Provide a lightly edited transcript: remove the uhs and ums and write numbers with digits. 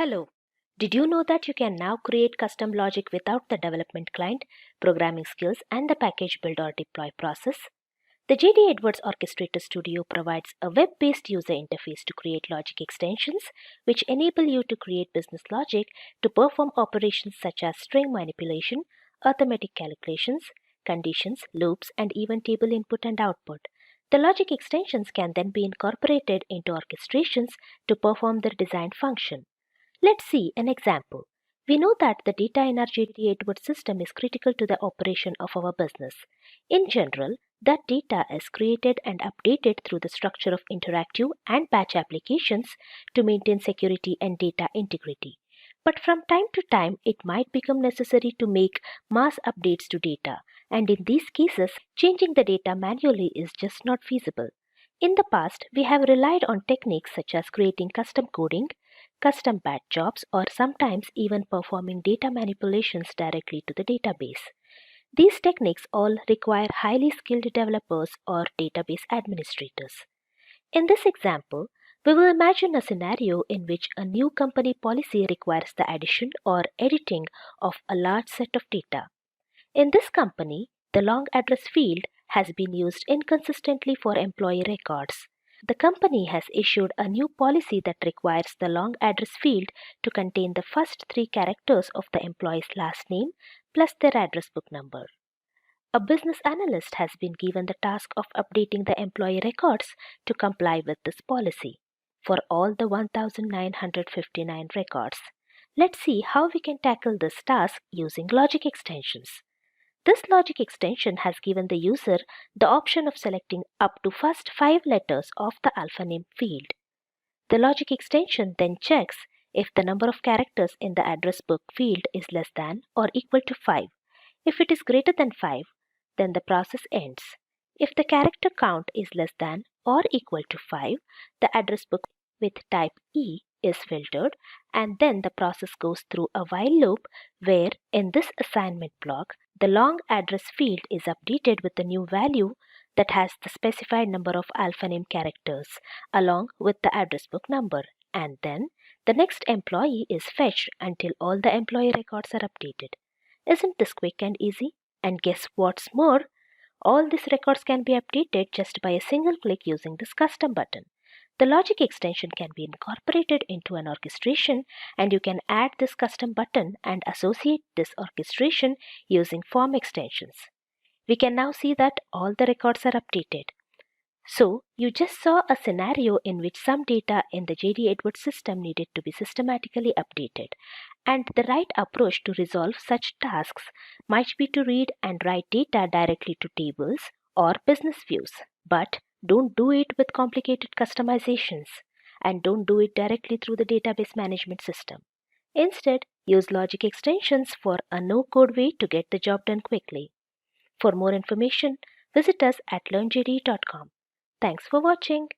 Hello. Did you know that you can now create custom logic without the development client, programming skills, and the package build or deploy process? The JD Edwards Orchestrator Studio provides a web-based user interface to create logic extensions which enable you to create business logic to perform operations such as string manipulation, arithmetic calculations, conditions, loops, and even table input and output. The logic extensions can then be incorporated into orchestrations to perform their designed function. Let's see an example. We know that the data in our JD Edwards system is critical to the operation of our business. In general, that data is created and updated through the structure of interactive and batch applications to maintain security and data integrity. But from time to time, it might become necessary to make mass updates to data, and in these cases, changing the data manually is just not feasible. In the past, we have relied on techniques such as creating custom coding, custom batch jobs, or sometimes even performing data manipulations directly to the database. These techniques all require highly skilled developers or database administrators. In this example, we will imagine a scenario in which a new company policy requires the addition or editing of a large set of data. In this company, the long address field has been used inconsistently for employee records. The company has issued a new policy that requires the long address field to contain the first three characters of the employee's last name plus their address book number. A business analyst has been given the task of updating the employee records to comply with this policy for all the 1959 records. Let's see how we can tackle this task using logic extensions. This logic extension has given the user the option of selecting up to first 5 letters of the alphaname field. The logic extension then checks if the number of characters in the address book field is less than or equal to 5. If it is greater than 5, then the process ends. If the character count is less than or equal to 5, the address book with type E is filtered, and then the process goes through a while loop where in this assignment block the long address field is updated with the new value that has the specified number of alphaname characters along with the address book number, and then the next employee is fetched until all the employee records are updated. Isn't this quick and easy? And guess what's more? All these records can be updated just by a single click using this custom button. The logic extension can be incorporated into an orchestration, and you can add this custom button and associate this orchestration using form extensions. We can now see that all the records are updated. So, you just saw a scenario in which some data in the JD Edwards system needed to be systematically updated. And the right approach to resolve such tasks might be to read and write data directly to tables or business views. But don't do it with complicated customizations, and don't do it directly through the database management system. Instead, use logic extensions for a no-code way to get the job done quickly. For more information, visit us at learnjd.com. Thanks for watching.